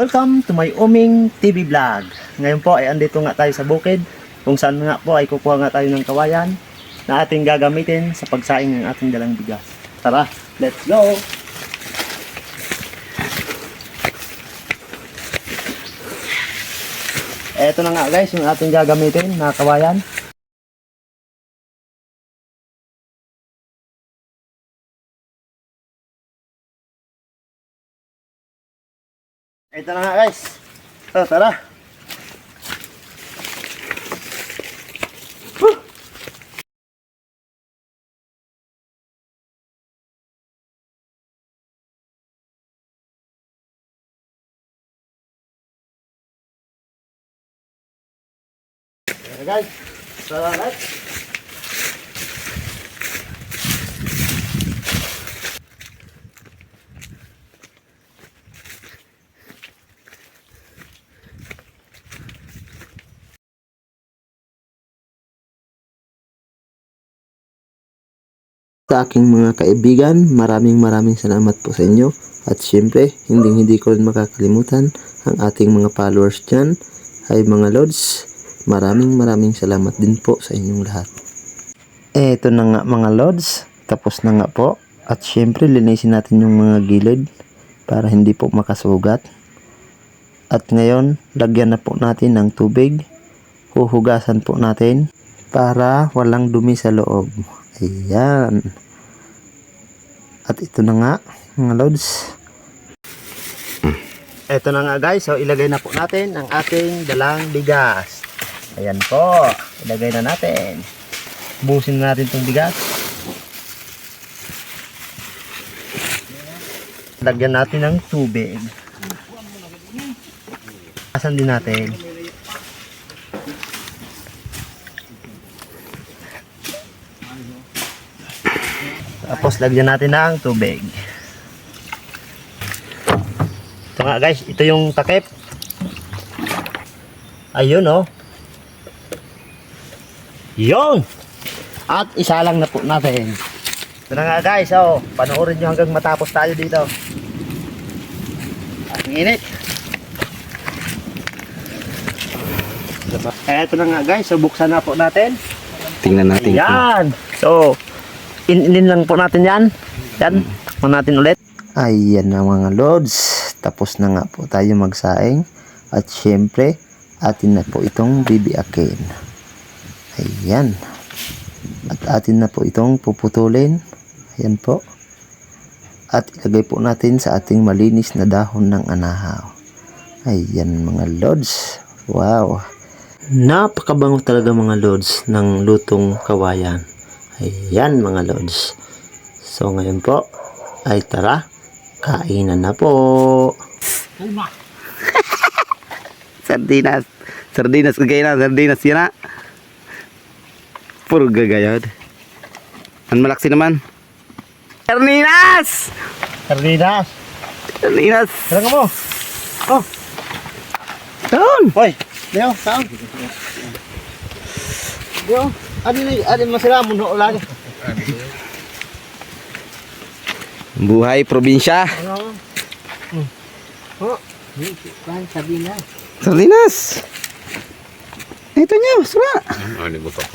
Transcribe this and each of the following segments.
Welcome to my Uming TV Vlog. Ngayon po ay andito nga tayo sa bukid kung saan nga po ay kukuha nga tayo ng kawayan na ating gagamitin sa pagsaing ng ating dalang bigas. Tara, let's go! Eto na nga guys yung ating gagamitin na kawayan. Ito na nga guys. So, tara. Tara guys. Tara guys. Sa aking mga kaibigan, maraming salamat po sa inyo. At syempre, hindi ko rin makakalimutan ang ating mga followers dyan. Ay mga Lods, maraming salamat din po sa inyong lahat. Eto na nga mga Lods, tapos na nga po. At syempre, linisin natin yung mga gilid para hindi po makasugat. At ngayon, lagyan na po natin ng tubig. Huhugasan po natin para walang dumi sa loob. Ayan. At ito na nga mga Lods. Ito na nga guys, so ilagay na po natin ang ating dalang bigas. Ayan po, ilagay na natin. Busin na natin itong bigas. Lagyan natin ng tubig. Asan din natin. Tapos lagyan natin ng tubig. Ito nga guys, ito yung takip. Ayun oh. Yun! At isa lang na po natin. Ito na nga guys, oh. Panoorin nyo hanggang matapos tayo dito. At init. Ito na nga guys, so buksan na po natin. Tingnan natin. Ayan! So, in lang po natin yan. Yan, takpan natin ulit. Ayan na mga Lods. Tapos na nga po tayo magsaing. At syempre, atin na po itong bibiakin. Ayan. At atin na po itong puputulin. Ayan po. At ilagay po natin sa ating malinis na dahon ng anahaw. Ayan mga Lods. Wow. Napakabango talaga mga Lods ng lutong kawayan. Ayan mga Lods. So ngayon po ay tara, kainan na po. Sardinas. Sardinas kagaya na. Sardinas yan na. Puro gagayod. Ang malaksi naman. Sardinas! Sardinas. Sardinas. Tara mo. Oh. Doon. Hoy, Leo, saan? Leo, adin masira mo no lagi. Buhay probinsya. Ano? Oh, kan Sardinas. Sardinas. Ito niya, sura.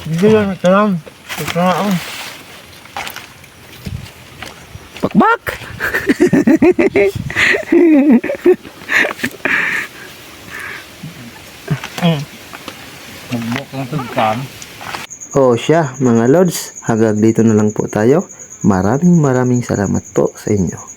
Hindi lang, talam. Talam. Bakbak. Magbok lang tugkan. O siya, mga Lods, hanggang dito na lang po tayo. Maraming salamat po sa inyo.